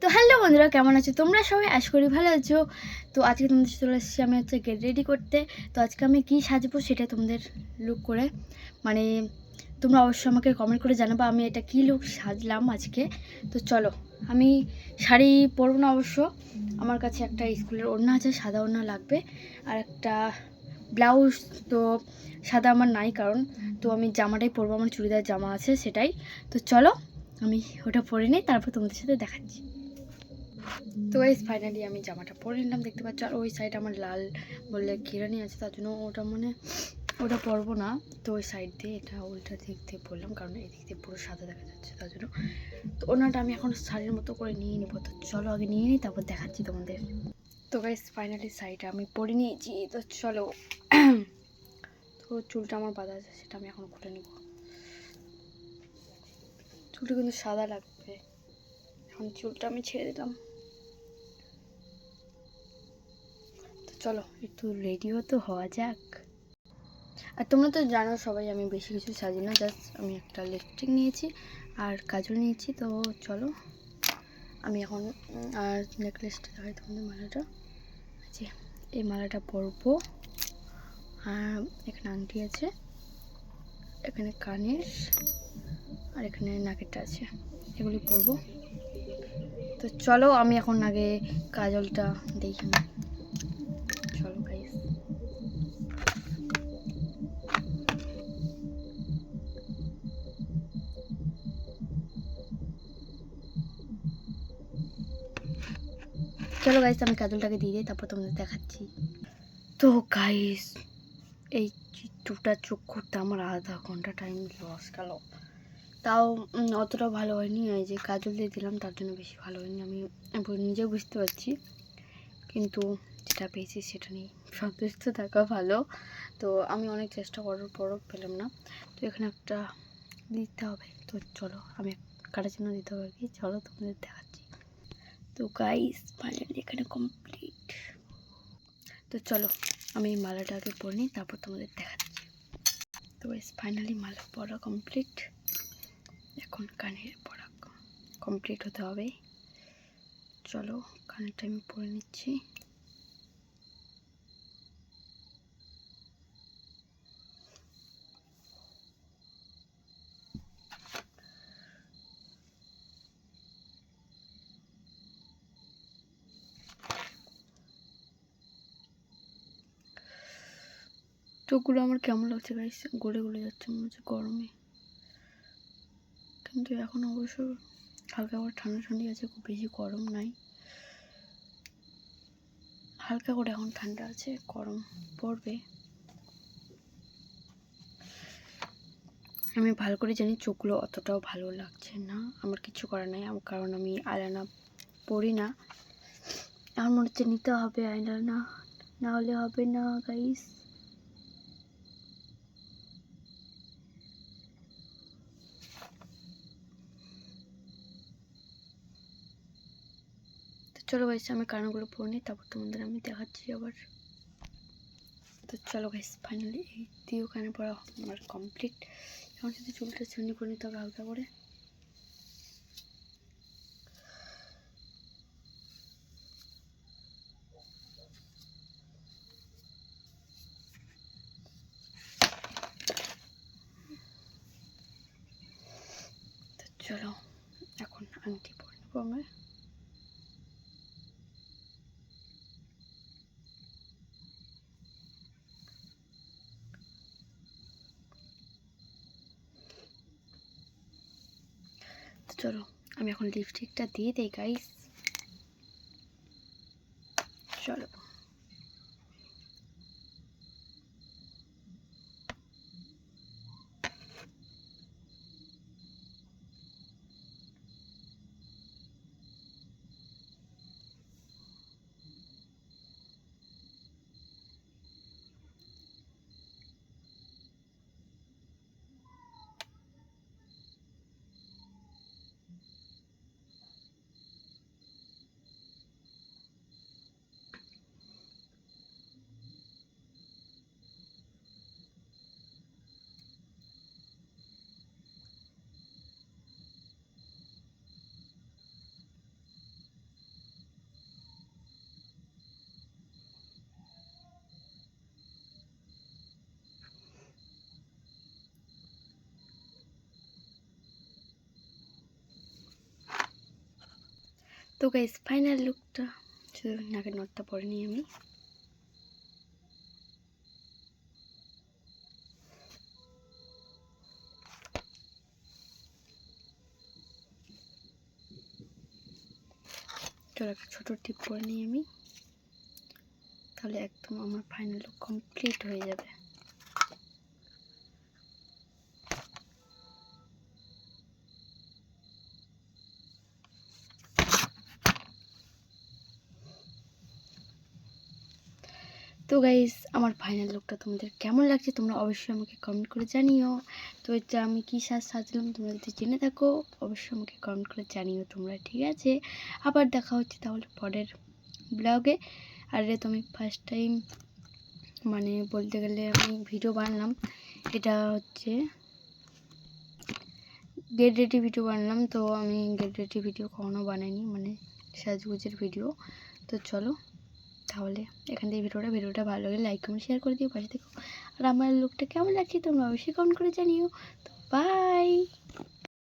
তো হ্যালো বন্ধুরা, কেমন আছো তোমরা সবাই? আশা করি ভালো আছো। তো আজকে তোমাদের চলে এসেছি আমি গেট রেডি করতে। তো আজকে আমি কী সাজবো সেটা তোমাদের লুক করে মানে তোমরা অবশ্যই আমাকে কমেন্ট করে জানাবো আমি এটা কী লুক সাজলাম আজকে। তো চলো, আমি শাড়ি পরবো না অবশ্য। আমার কাছে একটা স্কুলের ওড়না আছে, সাদা ওড়না লাগবে, আর একটা ব্লাউজ। তো সাদা আমার নাই, কারণ তো আমি জামাটাই পরবো, আমার চুড়িদার জামা আছে সেটাই। তো চলো আমি ওটা পরে নিই, তারপর তোমাদের সাথে দেখাচ্ছি। তো গাইস ফাইনালি আমি জামাটা পরে নিলাম, দেখতে পাচ্ছ। আর ওই সাইড আমার লাল বললে ঘেরানি আছে, তার জন্য ওটা পরবো না। তো ওই সাইড দিয়ে এটা উল্টা দিক দিয়ে পরলাম, কারণ এই দিক দিয়ে পুরো সাদা দেখা যাচ্ছে, তার জন্য। তো ওনাটা আমি এখন শাড়ির মতো করে নিয়ে নিবো। তো চলো আগে নিয়ে নিই, তারপর দেখাচ্ছি তোমাদের। তো গাইস ফাইনালি শাড়িটা আমি পরে নিয়েছি। তো চলো তো চুলটা আমার বাঁধা আছে, সেটা আমি এখন খুলে নিব। চুলটা কিন্তু সাদা লাগবে। এখন চুলটা আমি ছেড়ে দিলাম। চলো একটু রেডিও তো হওয়া যাক। আর তোমরা তো জানো সবাই আমি বেশি কিছু সাজি না, জাস্ট আমি একটা লিপস্টিক নিয়েছি আর কাজল নিয়েছি। তো চলো আমি এখন আর নেকলেসটা দেখাই তোমাদের, মালাটা আছে, এই মালাটা পরবো। আর এখানে আংটি আছে, এখানে কানের, আর এখানে নাকেরটা আছে, এগুলি পরবো। তো চলো আমি এখন আগে কাজলটা দেখি। চলো গাইস, চলো গাইস আমি কাজলটাকে দিয়ে দিই, তারপর তোমাদের দেখাচ্ছি। তো গাইস এই চিত্রটা চোখ করতে আমার আধা ঘন্টা টাইম লস গেল, তাও অতটা ভালো হয়নি। এই যে কাজল দিয়ে দিলাম, তার জন্য বেশি ভালো হয়নি, আমি নিজেও বুঝতে পারছি। কিন্তু যেটা পেয়েছি সেটা নিয়ে সন্তুষ্ট থাকা ভালো। তো আমি অনেক চেষ্টা করার পরও পেলাম না, তো এখানে একটা দিতে হবে। তো চলো আমি কাটার জন্য দিতে হবে আর কি। চলো তোমাদের দেখাচ্ছি। তো গাইস ফাইনালি এখানে কমপ্লিট। তো চলো আমি এই মালাটা আগে পরে নিই, তারপর তোমাদের দেখাচ্ছি। তো গাইস ফাইনালি মালা পরা কমপ্লিট, এখন কানের পরা কমপ্লিট হতে হবে। চলো কানেরটা আমি পরে নিচ্ছি। চোখগুলো আমার কেমন লাগছে গাইস, গলে গলে যাচ্ছে মনে হচ্ছে গরমে। কিন্তু এখন অবশ্য হালকা করে ঠান্ডা ঠান্ডি আছে, খুব বেশি গরম নাই, হালকা করে এখন ঠান্ডা আছে, গরম পড়বে। আমি ভালো করে জানি চোখগুলো অতটাও ভালো লাগছে না, আমার কিছু করার নাই, কারণ আমি আইলাইনা পরি না। আমার মনে হচ্ছে নিতে হবে আইলাইনা, না হলে হবে না গাইস। চলো গাইস আমি কানগুলো পরে নিই, তারপর তোমাদের আমি দেখাচ্ছি আবার। তো চলো গাইস ফাইনালি এই দিয়েও কানে পড়া আমার কমপ্লিট। এখন যদি চুলটা চুনি করে নিতে হবে হালকা করে। তো চলো এখন আংটি পরে নেবো আমরা। চলো আমি এখন লিপস্টিকটা দিয়ে দিই গাইস। চলো তো গাইস ফাইনাল লুকটা, শুধু নাকের নটটা পরে নিই আমি। চলো একটা ছোটো টিপ করে নিই আমি, তাহলে একদম আমার ফাইনাল লুক কমপ্লিট হয়ে যাবে। তো গাইস আমার ফাইনাল লুকটা তোমাদের কেমন লাগছে তোমরা অবশ্যই আমাকে কমেন্ট করে জানিও। তো এটা আমি কী সাজলাম তোমরা যদি জেনে থাকো অবশ্যই আমাকে কমেন্ট করে জানিও তোমরা, ঠিক আছে? আবার দেখা হচ্ছে তাহলে পরের ব্লগে। আর তুমি ফার্স্ট টাইম মানে বলতে গেলে আমি ভিডিও বানালাম, এটা হচ্ছে গেট রেডি ভিডিও বানালাম। তো আমি গেট রেডি ভিডিও কখনো বানাইনি, মানে সাজগুজের ভিডিও। তো চলো তাহলে এখান থেকে ভিডিওটা ভালো লাগলে লাইক কমেন্ট শেয়ার করে দিও, পাশে থেকো। আর আমার লুকটা কেমন লাগছে তোমরা অবশ্যই কমেন্ট করে জানিও। তো বাই।